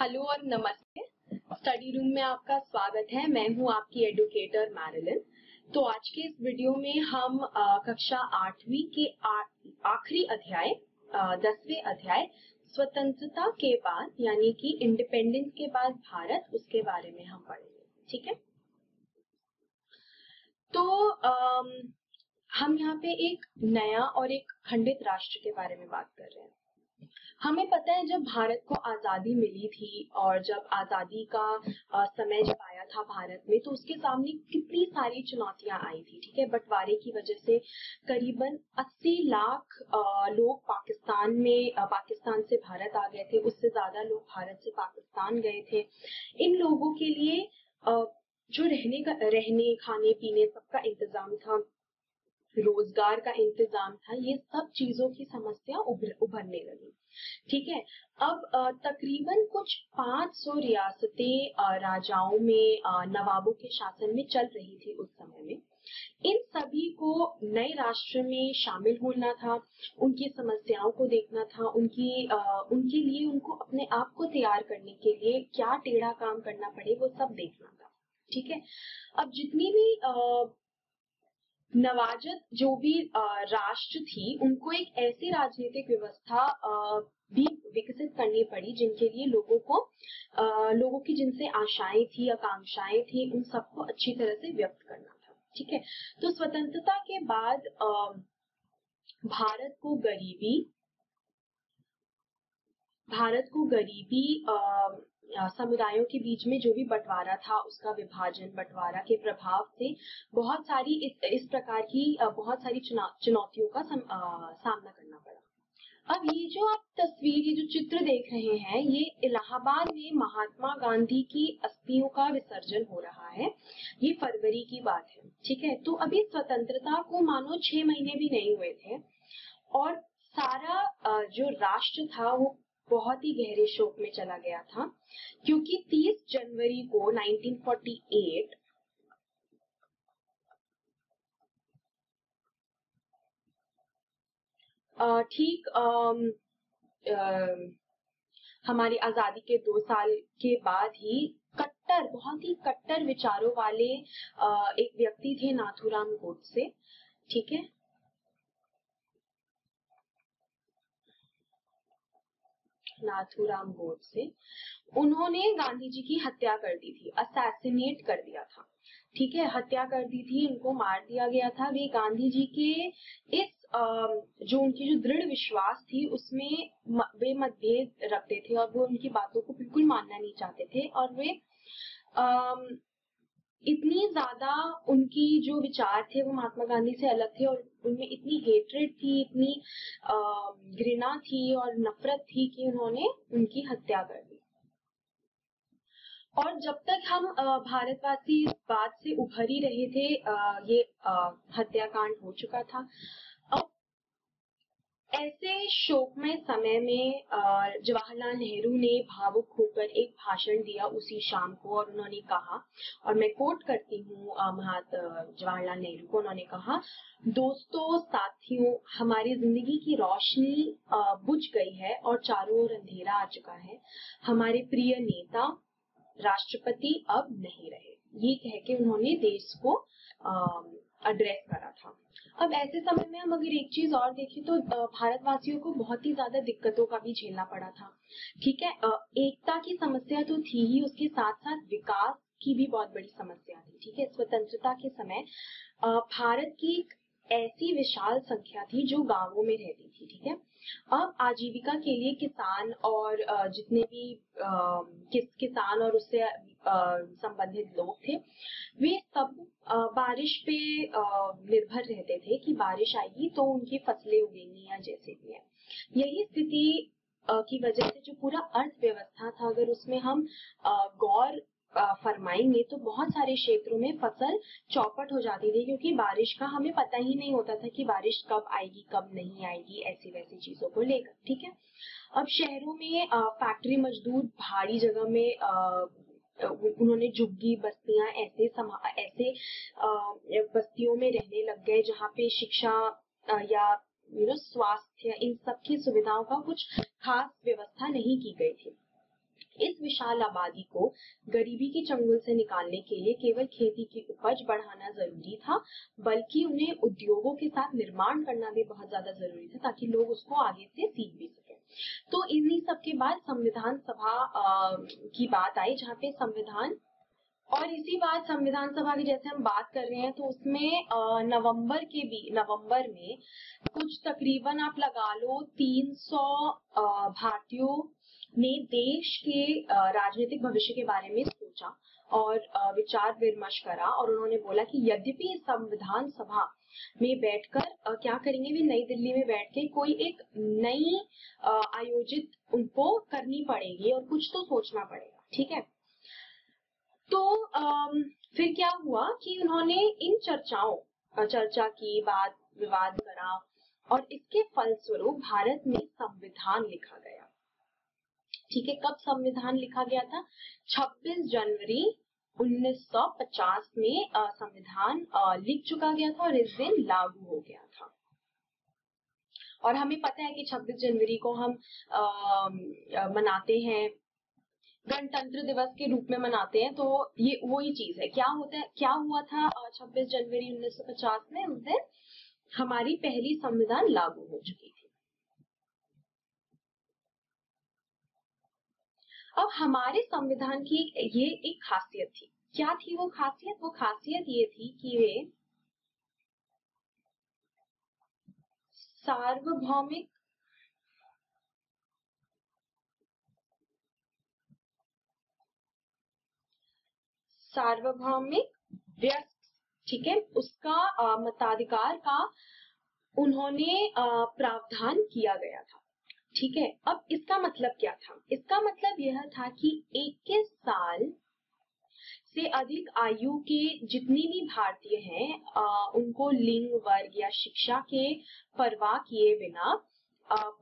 Hello और नमस्ते। Study room में आपका स्वागत है। मैं हूं आपकी एडुकेटर मैरिलिन। तो आज के इस वीडियो में हम कक्षा 8वीं के आखिरी अध्याय 10वें अध्याय स्वतंत्रता के बाद यानी कि इंडिपेंडेंस के बाद भारत, उसके बारे में हम पढ़ेंगे। ठीक है। तो हम यहाँ पे एक नया और एक खंडित राष्ट्र के बारे में बात कर रहे हैं। हमें पता है जब भारत को आजादी मिली थी और जब आजादी का समय जब आया था भारत में, तो उसके सामने कितनी सारी चुनौतियां आई थी। ठीक है। बंटवारे की वजह से करीबन 80 लाख लोग पाकिस्तान से भारत आ गए थे। उससे ज्यादा लोग भारत से पाकिस्तान गए थे। इन लोगों के लिए जो रहने खाने पीने सबका इंतजाम था, रोजगार का इंतजाम था, ये सब चीजों की समस्या उभरने लगी। ठीक है। अब तकरीबन कुछ 500 रियासतें राजाओं में, नवाबों के शासन में चल रही थी उस समय में। इन सभी को नए राष्ट्र में शामिल होना था, उनकी समस्याओं को देखना था, उनके लिए उनको अपने आप को तैयार करने के लिए क्या टेढ़ा काम करना पड़े वो सब देखना था। ठीक है। अब जितनी भी नवाजत जो भी राष्ट्र थी, उनको एक ऐसी राजनीतिक व्यवस्था भी विकसित करनी पड़ी जिनके लिए लोगों की जिनसे आशाएं थी, आकांक्षाएं थी, उन सबको अच्छी तरह से व्यक्त करना था। ठीक है। तो स्वतंत्रता के बाद भारत को गरीबी समुदायों के बीच में जो भी बंटवारा था, उसका विभाजन, बंटवारा के प्रभाव से बहुत सारी इस प्रकार की बहुत सारी चुनौतियों का सामना करना पड़ा। अब ये जो आप ये जो चित्र देख रहे हैं, ये इलाहाबाद में महात्मा गांधी की अस्थियों का विसर्जन हो रहा है। ये फरवरी की बात है। ठीक है। तो अभी स्वतंत्रता को मानो 6 महीने भी नहीं हुए थे और सारा जो राष्ट्र था वो बहुत ही गहरे शोक में चला गया था, क्योंकि 30 जनवरी को 1948 ठीक हमारी आजादी के 2 साल के बाद ही बहुत ही कट्टर विचारों वाले एक व्यक्ति थे, नाथूराम गोडसे। ठीक है। नाथूराम गोडसे, उन्होंने गांधी जी की हत्या कर दी थी, असैसिनेट कर दिया था। ठीक है। हत्या कर दी थी, इनको मार दिया गया था। वे गांधी जी के इस जो उनकी जो दृढ़ विश्वास थी उसमें वे मतभेद रखते थे और वो उनकी बातों को बिल्कुल मानना नहीं चाहते थे। और वे इतनी ज्यादा उनकी जो विचार थे वो महात्मा गांधी से अलग थे और उनमें इतनी हेट्रेड थी, इतनी घृणा थी और नफरत थी कि उन्होंने उनकी हत्या कर दी। और जब तक हम भारतवासी इस बात से उभर ही रहे थे, ये हत्याकांड हो चुका था। अब ऐसे शोकमय समय में जवाहरलाल नेहरू ने भावुक होकर एक भाषण दिया उसी शाम को, और उन्होंने कहा, और मैं कोट करती हूँ जवाहरलाल नेहरू को, उन्होंने कहा, दोस्तों, साथियों, हमारी जिंदगी की रोशनी बुझ गई है और चारों ओर अंधेरा आ चुका है। हमारे प्रिय नेता राष्ट्रपति अब नहीं रहे। ये कह के उन्होंने देश को एड्रेस करा था। अब ऐसे समय में हम अगर एक चीज और देखें तो भारतवासियों को बहुत ही ज्यादा दिक्कतों का भी झेलना पड़ा था। ठीक है। एकता की समस्या तो थी ही, उसके साथ साथ विकास की भी बहुत बड़ी समस्या थी। ठीक है। स्वतंत्रता के समय भारत की एक ऐसी विशाल संख्या थी जो गांवों में रहती थी। ठीक है। अब आजीविका के लिए किसान और जितने भी किसान और उससे संबंधित लोग थे, वे सब बारिश पे निर्भर रहते थे कि बारिश आएगी तो उनकी फसलें उगेंगी या जैसे भी है। यही स्थिति की वजह से जो पूरा अर्थव्यवस्था था, अगर उसमें हम गौर फरमाएंगे तो बहुत सारे क्षेत्रों में फसल चौपट हो जाती थी, क्योंकि बारिश का हमें पता ही नहीं होता था कि बारिश कब आएगी कब नहीं आएगी, ऐसी वैसी चीजों को लेकर। ठीक है। अब शहरों में फैक्ट्री मजदूर भारी जगह में उन्होंने झुग्गी बस्तियां ऐसे बस्तियों में रहने लग गए जहाँ पे शिक्षा या स्वास्थ्य, इन सब की सुविधाओं का कुछ खास व्यवस्था नहीं की गई थी। इस विशाल आबादी को गरीबी के चंगुल से निकालने के लिए केवल खेती की उपज बढ़ाना जरूरी था, बल्कि उन्हें उद्योगों के साथ निर्माण करना भी बहुत ज्यादा जरूरी था ताकि लोग उसको आगे से सीख भी सके। तो इन्हीं सब के बाद संविधान सभा की बात आई, जहाँ पे संविधान और इसी बात संविधान सभा की जैसे हम बात कर रहे हैं तो उसमें नवंबर में कुछ तकरीबन आप लगा लो 300 भारतीयों ने देश के राजनीतिक भविष्य के बारे में सोचा और विचार विमर्श करा, और उन्होंने बोला कि यद्यपि संविधान सभा में बैठकर क्या करेंगे, वे नई दिल्ली में बैठ के कोई एक नई आयोजित उनको करनी पड़ेगी और कुछ तो सोचना पड़ेगा, ठीक है। तो फिर क्या हुआ कि उन्होंने इन चर्चा की, बात विवाद करा और इसके फलस्वरूप भारत में संविधान लिखा गया, ठीक है। कब संविधान लिखा गया था? 26 जनवरी 1950 में संविधान लिख चुका गया था और इस दिन लागू हो गया था। और हमें पता है कि 26 जनवरी को हम मनाते हैं, गणतंत्र दिवस के रूप में मनाते हैं। तो ये वही चीज है। क्या हुआ था 26 जनवरी 1950 में? उस दिन हमारी पहली संविधान लागू हो चुकी थी। अब हमारे संविधान की ये एक खासियत थी। क्या थी वो खासियत? वो खासियत ये थी कि वे सार्वभौमिक व्यस्क, ठीक है, उसका मताधिकार का उन्होंने प्रावधान किया गया था, ठीक है। अब इसका मतलब क्या था? इसका मतलब यह था कि 21 साल से अधिक आयु के जितने भी भारतीय हैं उनको लिंग, वर्ग या शिक्षा के परवाह किए बिना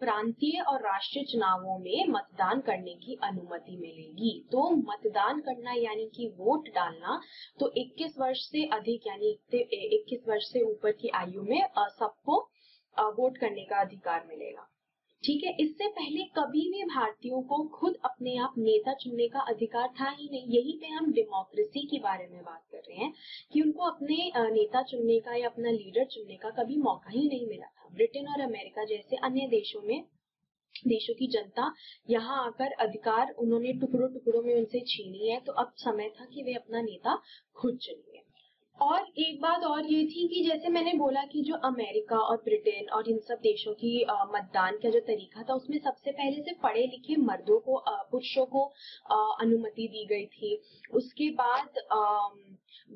प्रांतीय और राष्ट्रीय चुनावों में मतदान करने की अनुमति मिलेगी। तो मतदान करना यानी कि वोट डालना, तो 21 वर्ष से अधिक यानी 21 वर्ष से ऊपर की आयु में सबको वोट करने का अधिकार मिलेगा, ठीक है। इससे पहले कभी भी भारतीयों को खुद अपने आप नेता चुनने का अधिकार था ही नहीं। यही पे हम डेमोक्रेसी के बारे में बात कर रहे हैं कि उनको अपने नेता चुनने का या अपना लीडर चुनने का कभी मौका ही नहीं मिला था। ब्रिटेन और अमेरिका जैसे अन्य देशों की जनता यहाँ आकर अधिकार उन्होंने टुकड़ों टुकड़ों में उनसे छीनी है, तो अब समय था कि वे अपना नेता खुद चुनिए। और एक बात और ये थी कि जैसे मैंने बोला कि जो अमेरिका और ब्रिटेन और इन सब देशों की मतदान का जो तरीका था, उसमें सबसे पहले से पढ़े लिखे मर्दों को, पुरुषों को अनुमति दी गई थी। उसके बाद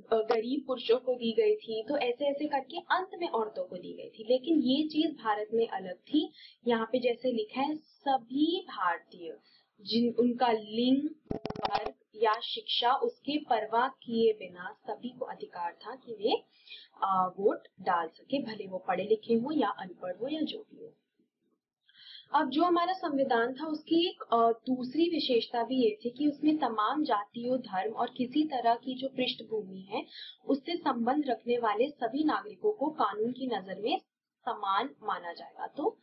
गरीब पुरुषों को दी गई थी। तो ऐसे ऐसे करके अंत में औरतों को दी गई थी। लेकिन ये चीज भारत में अलग थी। यहाँ पे जैसे लिखा है, सभी भारतीय जिन उनका लिंग, वर्ग या शिक्षा उसके परवाह किए बिना सभी को अधिकार था कि वे वोट डाल सके, भले वो पढ़े लिखे हो या अनपढ़ हो या जो भी हो। अब जो हमारा संविधान था उसकी एक दूसरी विशेषता भी ये थी कि उसमें तमाम जातियों, धर्म और किसी तरह की जो पृष्ठभूमि है उससे संबंध रखने वाले सभी नागरिकों को कानून की नजर में समान माना जाएगा। तो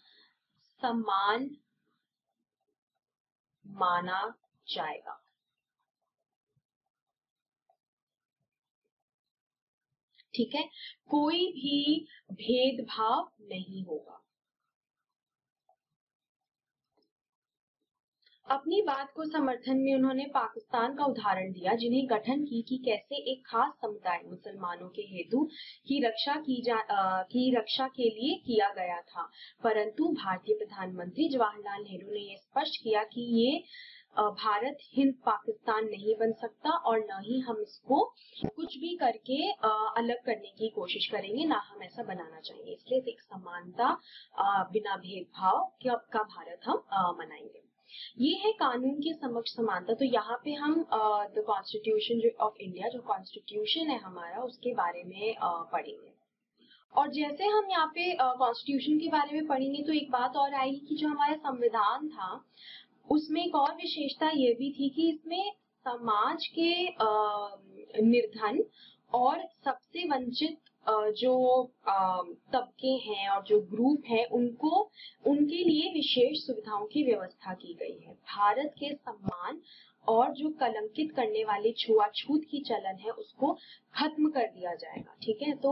समान माना जाएगा, ठीक है। कोई भी भेदभाव नहीं होगा। अपनी बात को समर्थन में उन्होंने पाकिस्तान का उदाहरण दिया, जिन्हें गठन की कैसे एक खास समुदाय मुसलमानों के हेतु की रक्षा के लिए किया गया था। परंतु भारतीय प्रधानमंत्री जवाहरलाल नेहरू ने यह स्पष्ट किया कि ये भारत हिंद पाकिस्तान नहीं बन सकता और न ही हम इसको कुछ भी करके अलग करने की कोशिश करेंगे, ना हम ऐसा बनाना चाहेंगे। इसलिए एक समानता बिना भेदभाव का भारत हम मनाएंगे। ये है कानून के समक्ष समानता। तो यहाँ पे हम द कॉन्स्टिट्यूशन ऑफ इंडिया, जो कॉन्स्टिट्यूशन है हमारा, उसके बारे में पढ़ेंगे। और जैसे हम यहाँ पे कॉन्स्टिट्यूशन के बारे में पढ़ेंगे तो एक बात और आएगी कि जो हमारा संविधान था उसमें एक और विशेषता ये भी थी कि इसमें समाज के निर्धन और सबसे वंचित जो तबके हैं और जो ग्रुप हैं उनके लिए विशेष सुविधाओं की व्यवस्था की गई है। भारत के सम्मान और जो कलंकित करने वाले छुआछूत की चलन है उसको खत्म कर दिया जाएगा। ठीक है, तो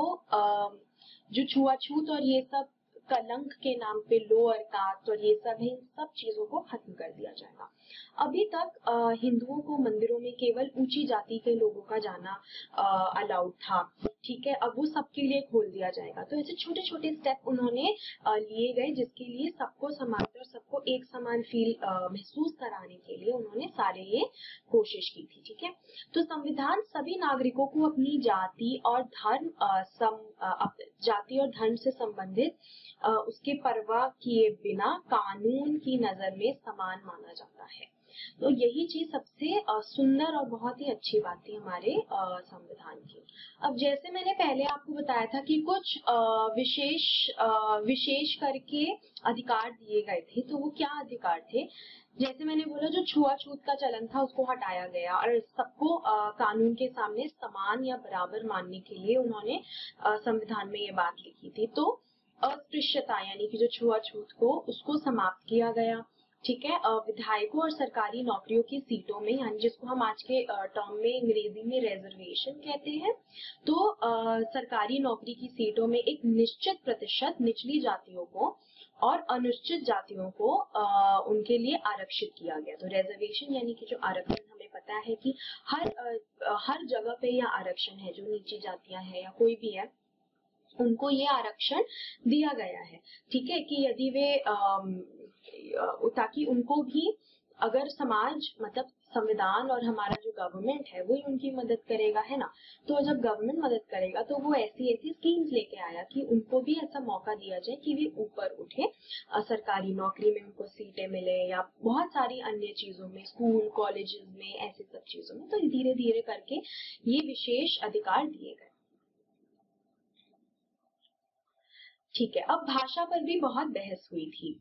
जो छुआछूत और ये सब कलंक के नाम पे लोअर कास्ट और ये सब है, इन सब चीजों को खत्म कर दिया जाएगा। अभी तक हिंदुओं को मंदिरों में केवल ऊंची जाति के लोगों का जाना अलाउड था। ठीक है, अब वो सबके लिए खोल दिया जाएगा। तो ऐसे छोटे छोटे स्टेप उन्होंने लिए गए जिसके लिए सबको समानता और सबको एक समान फील महसूस कराने के लिए उन्होंने सारे ये कोशिश की थी। ठीक है, तो संविधान सभी नागरिकों को अपनी जाति और धर्म से संबंधित उसके परवाह किए बिना कानून की नजर में समान माना जाता है। तो यही चीज सबसे सुंदर और बहुत ही अच्छी बात थी हमारे संविधान की। अब जैसे मैंने पहले आपको बताया था कि कुछ विशेष करके अधिकार दिए गए थे, तो वो क्या अधिकार थे? जैसे मैंने बोला, जो छुआछूत का चलन था उसको हटाया गया और सबको कानून के सामने समान या बराबर मानने के लिए उन्होंने संविधान में ये बात लिखी थी। तो अस्पृश्यता यानी कि जो छुआछूत को उसको समाप्त किया गया। ठीक है, विधायकों और सरकारी नौकरियों की सीटों में, यानी जिसको हम आज के टर्म में अंग्रेजी में रिजर्वेशन कहते हैं, तो सरकारी नौकरी की सीटों में एक निश्चित प्रतिशत निचली जातियों को और अनुसूचित जातियों को उनके लिए आरक्षित किया गया। तो रिजर्वेशन यानी कि जो आरक्षण, हमें पता है कि हर जगह पे यह आरक्षण है, जो नीची जातियां हैं या कोई भी है उनको ये आरक्षण दिया गया है। ठीक है, कि यदि वे ताकि उनको भी, अगर समाज मतलब संविधान और हमारा जो गवर्नमेंट है वही उनकी मदद करेगा, है ना। तो जब गवर्नमेंट मदद करेगा तो वो ऐसी स्कीम्स लेके आया कि उनको भी ऐसा मौका दिया जाए कि वे ऊपर उठे, सरकारी नौकरी में उनको सीटें मिले या बहुत सारी अन्य चीजों में, स्कूल कॉलेजेस में, ऐसे सब चीजों में। तो धीरे धीरे करके ये विशेष अधिकार दिए गए। ठीक है, अब भाषा पर भी बहुत बहस हुई थी।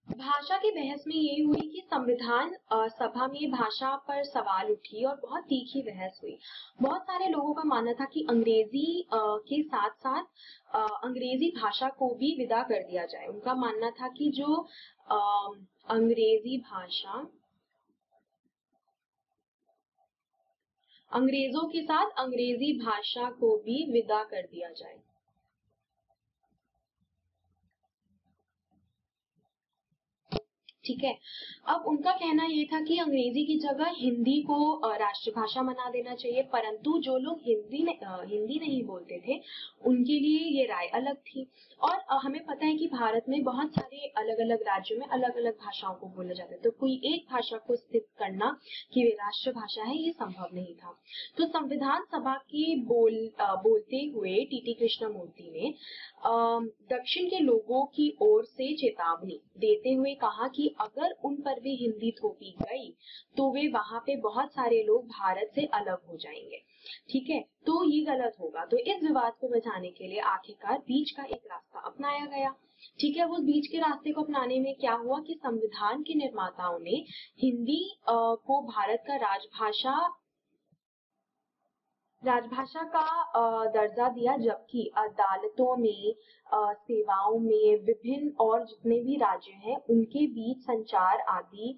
भाषा की बहस में ये हुई कि संविधान सभा में भाषा पर सवाल उठी और बहुत तीखी बहस हुई। बहुत सारे लोगों का मानना था कि अंग्रेजी के साथ साथ अंग्रेजी भाषा को भी विदा कर दिया जाए। उनका मानना था कि जो अंग्रेजों के साथ अंग्रेजी भाषा को भी विदा कर दिया जाए। ठीक है, अब उनका कहना ये था कि अंग्रेजी की जगह हिंदी को राष्ट्रभाषा बना देना चाहिए, परंतु जो लोग हिंदी नहीं बोलते थे उनके लिए ये राय अलग थी। और हमें पता है कि भारत में बहुत सारे अलग अलग राज्यों में अलग अलग भाषाओं को बोला जाता है, तो कोई एक भाषा को स्थित करना कि वे राष्ट्रभाषा है ये संभव नहीं था। तो संविधान सभा की बोलते हुए टीटी कृष्णमूर्ति ने दक्षिण के लोगों की ओर से चेतावनी देते हुए कहा कि अगर उन पर भी हिंदी थोपी गई तो वे वहां पे बहुत सारे लोग भारत से अलग हो जाएंगे। ठीक है, तो ये गलत होगा। तो इस विवाद को बचाने के लिए आखिरकार बीच का एक रास्ता अपनाया गया। ठीक है, उस बीच के रास्ते को अपनाने में क्या हुआ कि संविधान के निर्माताओं ने हिंदी को भारत का राजभाषा का दर्जा दिया, जबकि अदालतों में, सेवाओं में, विभिन्न और जितने भी राज्य हैं उनके बीच संचार आदि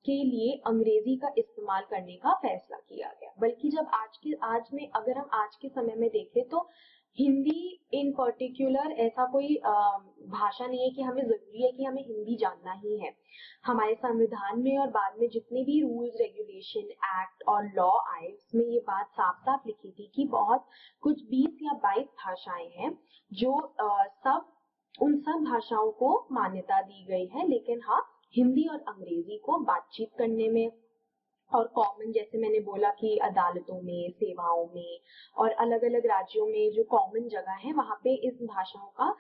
के लिए अंग्रेजी का इस्तेमाल करने का फैसला किया गया। बल्कि जब अगर हम आज के समय में देखें तो हिंदी इन पर्टिकुलर ऐसा कोई भाषा नहीं है कि हमें जरूरी है कि हमें हिंदी जानना ही है। हमारे संविधान में और बाद में जितने भी रूल्स रेगुलेशन एक्ट और लॉ आए उसमें ये बात साफ साफ लिखी थी कि बहुत कुछ 20 या 22 भाषाएं हैं जो उन सब भाषाओं को मान्यता दी गई है, लेकिन हाँ हिंदी और अंग्रेजी को बातचीत करने में और कॉमन, जैसे मैंने बोला कि अदालतों में, सेवाओं में और अलग अलग राज्यों में जो कॉमन जगह है वहां पे इस भाषाओं का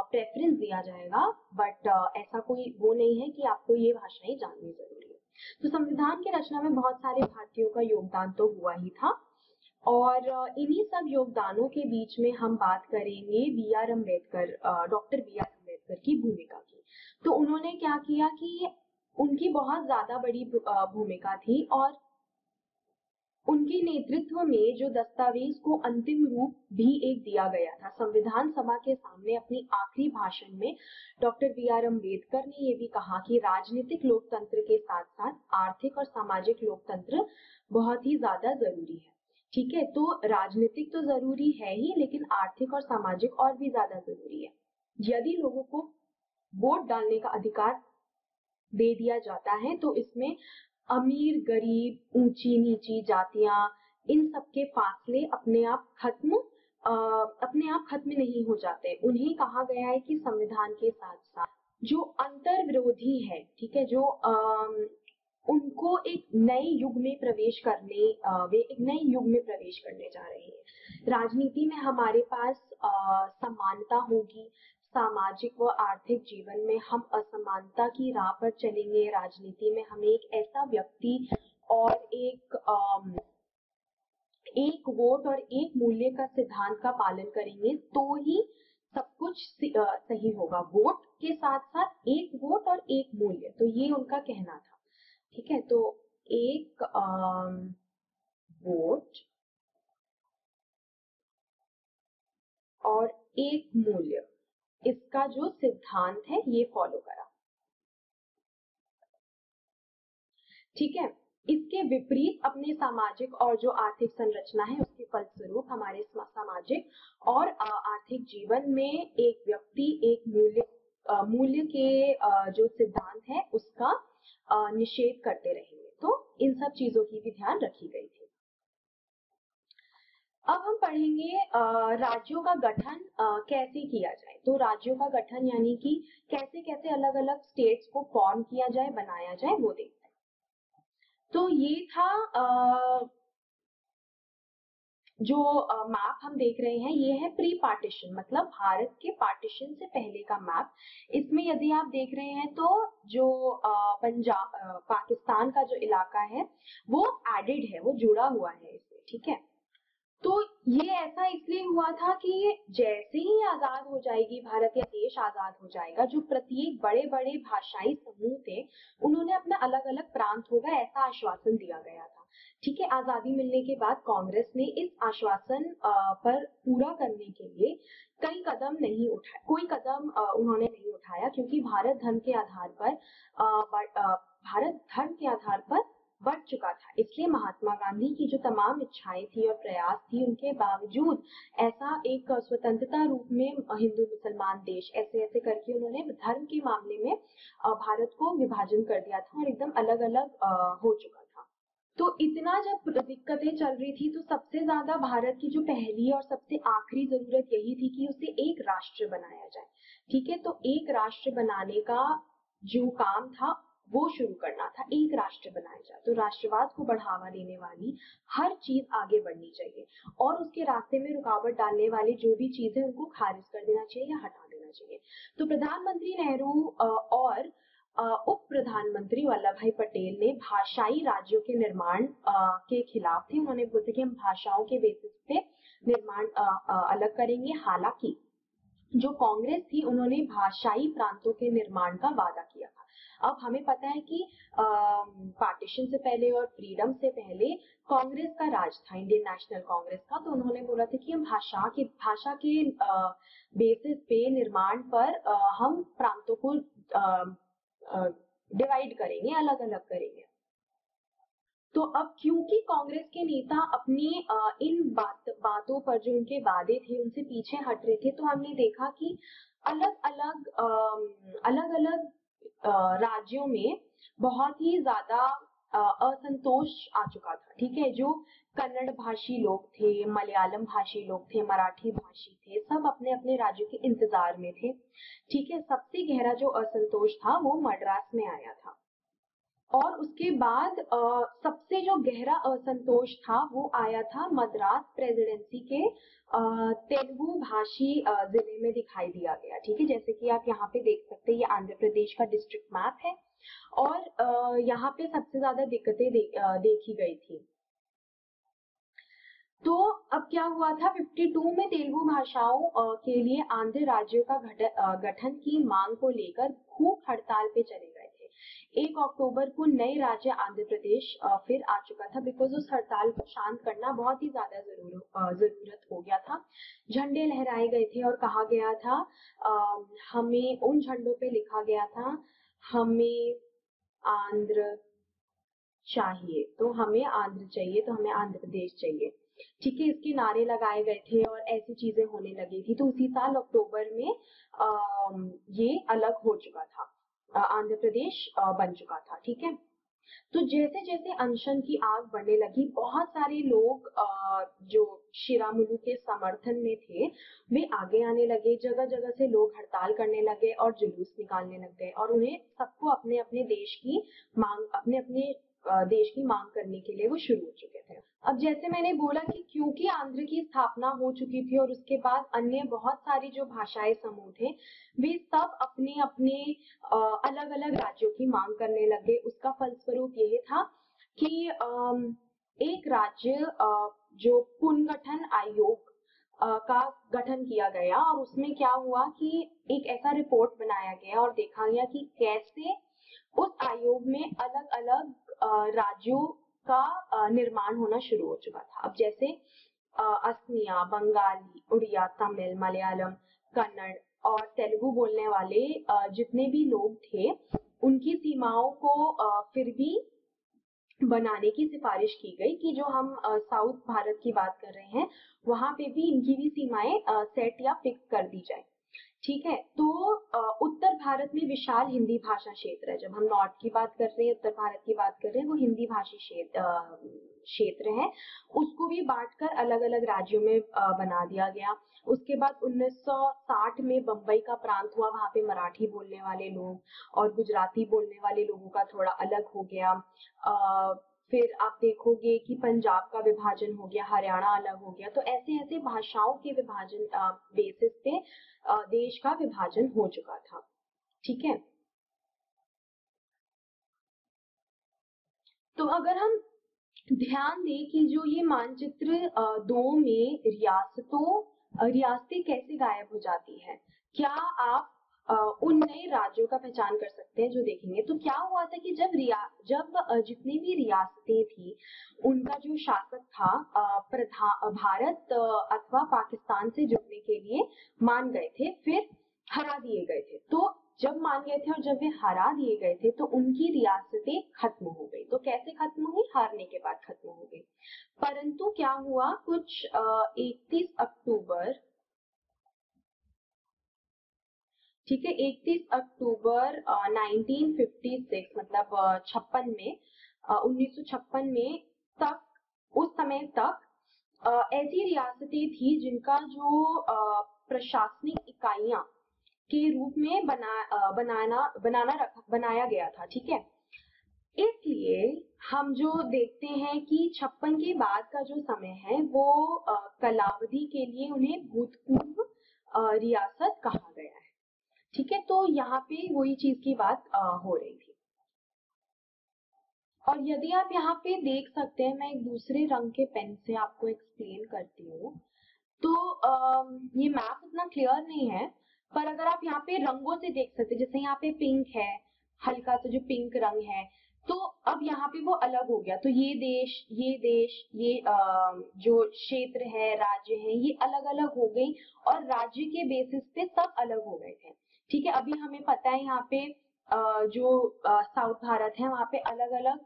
प्रेफरेंस दिया जाएगा। बट ऐसा कोई वो नहीं है कि आपको ये भाषाएं जाननी जरूरी है। तो संविधान की रचना में बहुत सारे भारतीयों का योगदान तो हुआ ही था और इन्हीं सब योगदानों के बीच में हम बात करेंगे डॉक्टर बी आर अम्बेडकर की भूमिका की। तो उन्होंने क्या किया कि उनकी बहुत ज्यादा बड़ी भूमिका थी और उनके नेतृत्व में जो दस्तावेज को अंतिम रूप भी एक दिया गया था। संविधान सभा के सामने अपनी आखिरी भाषण में डॉक्टर बी.आर. अम्बेडकर ने ये भी कहा कि राजनीतिक लोकतंत्र के साथ साथ आर्थिक और सामाजिक लोकतंत्र बहुत ही ज्यादा जरूरी है। ठीक है, तो राजनीतिक तो जरूरी है ही, लेकिन आर्थिक और सामाजिक और भी ज्यादा जरूरी है। यदि लोगों को वोट डालने का अधिकार दे दिया जाता है तो इसमें अमीर गरीब ऊंची नीची जातियां इन सब के फासले अपने आप खत्म नहीं हो जाते। उन्हें कहा गया है कि संविधान के साथ साथ जो अंतर विरोधी है, ठीक है, जो उनको एक नए युग में वे एक नए युग में प्रवेश करने जा रहे हैं। राजनीति में हमारे पास समानता होगी, सामाजिक व आर्थिक जीवन में हम असमानता की राह पर चलेंगे। राजनीति में हम एक ऐसा व्यक्ति और एक वोट और एक मूल्य का सिद्धांत का पालन करेंगे तो ही सब कुछ सही होगा। वोट के साथ साथ एक वोट और एक मूल्य, तो ये उनका कहना था। ठीक है, तो एक वोट और एक मूल्य, इसका जो सिद्धांत है ये फॉलो करा। ठीक है, इसके विपरीत अपने सामाजिक और जो आर्थिक संरचना है उसके फलस्वरूप हमारे सामाजिक और आर्थिक जीवन में एक व्यक्ति एक मूल्य के जो सिद्धांत है उसका निषेध करते रहेंगे। तो इन सब चीजों की भी ध्यान रखी गई थी। अब हम पढ़ेंगे राज्यों का गठन कैसे किया जाए। तो राज्यों का गठन यानी कि कैसे कैसे अलग अलग स्टेट्स को फॉर्म किया जाए, बनाया जाए, वो देखते हैं। तो ये था जो मैप हम देख रहे हैं, ये है प्री पार्टीशन, मतलब भारत के पार्टीशन से पहले का मैप। इसमें यदि आप देख रहे हैं तो जो पाकिस्तान का जो इलाका है वो एडेड है, वो जुड़ा हुआ है इसमें। ठीक है, तो ये ऐसा इसलिए हुआ था कि जैसे ही आजाद हो जाएगी भारत या देश आजाद हो जाएगा, जो प्रत्येक बड़े बड़े भाषाई समूह थे उन्होंने अपना अलग अलग प्रांत होगा ऐसा आश्वासन दिया गया था। ठीक है, आजादी मिलने के बाद कांग्रेस ने इस आश्वासन पर पूरा करने के लिए कोई कदम नहीं उठाया, क्योंकि भारत धर्म के आधार पर बढ़ चुका था। इसलिए महात्मा गांधी की जो तमाम इच्छाएं थी और प्रयास थी, उनके बावजूद ऐसा एक स्वतंत्रता रूप में हिंदू मुसलमान देश ऐसे ऐसे करके उन्होंने धर्म के मामले में भारत को विभाजन कर दिया था और एकदम अलग अलग हो चुका था। तो इतना जब दिक्कतें चल रही थी तो सबसे ज्यादा भारत की जो पहली और सबसे आखिरी जरूरत यही थी कि उसे एक राष्ट्र बनाया जाए। ठीक है, तो एक राष्ट्र बनाने का जो काम था वो शुरू करना था, एक राष्ट्र बनाया जाए। तो राष्ट्रवाद को बढ़ावा देने वाली हर चीज आगे बढ़नी चाहिए और उसके रास्ते में रुकावट डालने वाली जो भी चीजें उनको खारिज कर देना चाहिए या हटा देना चाहिए। तो प्रधानमंत्री नेहरू और उप प्रधानमंत्री वल्लभ भाई पटेल ने भाषाई राज्यों के निर्माण के खिलाफ थे। उन्होंने बोला कि हम भाषाओं के बेसिस पे निर्माण अलग करेंगे। हालांकि जो कांग्रेस थी उन्होंने भाषाई प्रांतों के निर्माण का वादा किया था। अब हमें पता है कि पार्टीशन से पहले और फ्रीडम से पहले कांग्रेस का राज था, इंडियन नेशनल कांग्रेस का। तो उन्होंने बोला था कि हम भाषा के बेसिस पे निर्माण पर हम प्रांतों को डिवाइड करेंगे, अलग अलग करेंगे। तो अब क्योंकि कांग्रेस के नेता अपनी इन बातों पर जो उनके वादे थे उनसे पीछे हट रहे थे, तो हमने देखा कि अलग अलग राज्यों में बहुत ही ज्यादा असंतोष आ चुका था। ठीक है, जो कन्नड़ भाषी लोग थे, मलयालम भाषी लोग थे, मराठी भाषी थे, सब अपने अपने राज्य के इंतजार में थे। ठीक है, सबसे गहरा जो असंतोष था वो मद्रास में आया था और उसके बाद सबसे जो गहरा असंतोष था वो आया था मद्रास प्रेसिडेंसी के तेलुगु भाषी जिले में दिखाई दिया गया। ठीक है, जैसे कि आप यहाँ पे देख सकते हैं, ये आंध्र प्रदेश का डिस्ट्रिक्ट मैप है और यहाँ पे सबसे ज्यादा दिक्कतें देखी गई थी। तो अब क्या हुआ था, 52 में तेलुगु भाषाओं के लिए आंध्र राज्यों का गठन की मांग को लेकर भूख हड़ताल पे चले गए थे। 1 अक्टूबर को नए राज्य आंध्र प्रदेश फिर आ चुका था, बिकॉज उस हड़ताल को शांत करना बहुत ही ज्यादा जरूरत हो गया था। झंडे लहराए गए थे और कहा गया था, हमें उन झंडों पे लिखा गया था, हमें आंध्र चाहिए, तो हमें आंध्र चाहिए, तो हमें आंध्र प्रदेश चाहिए। ठीक है, इसके नारे लगाए गए थे और ऐसी चीजें होने लगी थी। तो उसी साल अक्टूबर में ये अलग हो चुका था, आंध्र प्रदेश बन चुका था। ठीक है, तो जैसे जैसे अनशन की आग बढ़ने लगी, बहुत सारे लोग जो शिरामुलु के समर्थन में थे वे आगे आने लगे। जगह जगह से लोग हड़ताल करने लगे और जुलूस निकालने लग गए और उन्हें सबको अपने अपने देश की मांग देश की मांग करने के लिए वो शुरू हो चुके थे। अब जैसे मैंने बोला कि क्योंकि आंध्र की स्थापना हो चुकी थी और उसके बाद अन्य बहुत सारी जो भाषाई समूह थे वे सब अपने अपने अलग अलग राज्यों की मांग करने लगे। उसका फलस्वरूप यह था कि एक राज्य जो पुनर्गठन आयोग का गठन किया गया और उसमें क्या हुआ कि एक ऐसा रिपोर्ट बनाया गया और देखा गया कि कैसे उस आयोग में अलग अलग राज्यों का निर्माण होना शुरू हो चुका था। अब जैसे असमिया, बंगाली, उड़िया, तमिल, मलयालम, कन्नड़ और तेलुगु बोलने वाले जितने भी लोग थे उनकी सीमाओं को फिर भी बनाने की सिफारिश की गई कि जो हम साउथ भारत की बात कर रहे हैं वहां पे भी इनकी भी सीमाएं सेट या फिक्स कर दी जाए। ठीक है, तो उत्तर भारत में विशाल हिंदी भाषा क्षेत्र है। जब हम नॉर्थ की बात कर रहे हैं, उत्तर भारत की बात कर रहे हैं, वो हिंदी भाषी क्षेत्र है। उसको भी बांटकर अलग अलग राज्यों में बना दिया गया। उसके बाद 1960 में बम्बई का प्रांत हुआ, वहां पे मराठी बोलने वाले लोग और गुजराती बोलने वाले लोगों का थोड़ा अलग हो गया। फिर आप देखोगे कि पंजाब का विभाजन हो गया, हरियाणा अलग हो गया। तो ऐसे ऐसे भाषाओं के विभाजन बेसिस पे देश का विभाजन हो चुका था। ठीक है, तो अगर हम ध्यान दें कि जो ये मानचित्र 2 में रियासतें कैसे गायब हो जाती है, क्या आप उन नए राज्यों का पहचान कर सकते हैं जो देखेंगे। तो क्या हुआ था कि जब जितनी भी रियासतें थी उनका जो शासक था भारत अथवा पाकिस्तान से जुड़ने के लिए मान गए थे, फिर हरा दिए गए थे। तो जब मान गए थे और जब वे हरा दिए गए थे तो उनकी रियासतें खत्म हो गई। तो कैसे खत्म हुई? हारने के बाद खत्म हो गई। परंतु क्या हुआ, कुछ 31 अक्टूबर, ठीक है, 31 अक्टूबर 1956 मतलब 56 में 1956 में तक उस समय तक ऐसी रियासतें थी जिनका जो प्रशासनिक इकाइयां के रूप में बनाया गया था। ठीक है, इसलिए हम जो देखते हैं कि 56 के बाद का जो समय है वो कलावधि के लिए उन्हें भूतपूर्व रियासत कहा गया है। ठीक है, तो यहाँ पे वही चीज की बात हो रही थी। और यदि आप यहाँ पे देख सकते हैं, मैं एक दूसरे रंग के पेन से आपको एक्सप्लेन करती हूँ। तो ये मैप उतना क्लियर नहीं है, पर अगर आप यहाँ पे रंगों से देख सकते हैं, जैसे यहाँ पे पिंक है, हल्का सा जो पिंक रंग है, तो अब यहाँ पे वो अलग हो गया। तो ये देश, ये जो क्षेत्र है, राज्य है, ये अलग अलग हो गई और राज्य के बेसिस पे सब अलग हो गए थे। ठीक है, अभी हमें पता है यहाँ पे जो साउथ भारत है वहाँ पे अलग अलग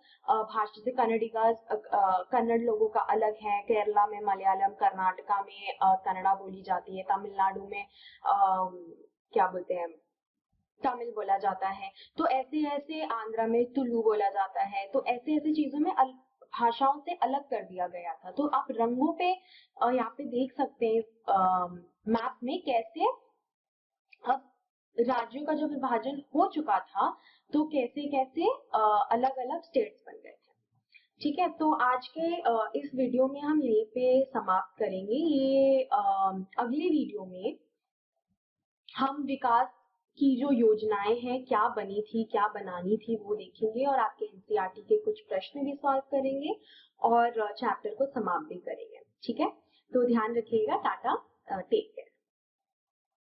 भाषा से कन्नड़ लोगों का अलग है, केरला में मलयालम, कर्नाटका में कन्नड़ा बोली जाती है, तमिलनाडु में क्या बोलते हैं, तमिल बोला जाता है। तो ऐसे ऐसे आंध्रा में तुलु बोला जाता है। तो ऐसे ऐसे चीजों में भाषाओं से अलग कर दिया गया था। तो आप रंगों पे यहाँ पे देख सकते हैं मैप में कैसे अब राज्यों का जो विभाजन हो चुका था तो कैसे कैसे अलग अलग स्टेट्स बन गए थे। ठीक है, तो आज के इस वीडियो में हम यहीं पे समाप्त करेंगे। ये अगले वीडियो में हम विकास की जो योजनाएं हैं, क्या बनी थी, क्या बनानी थी, वो देखेंगे और आपके एनसीईआरटी के कुछ प्रश्न भी सॉल्व करेंगे और चैप्टर को समाप्त भी करेंगे। ठीक है, तो ध्यान रखिएगा। Tata, take care.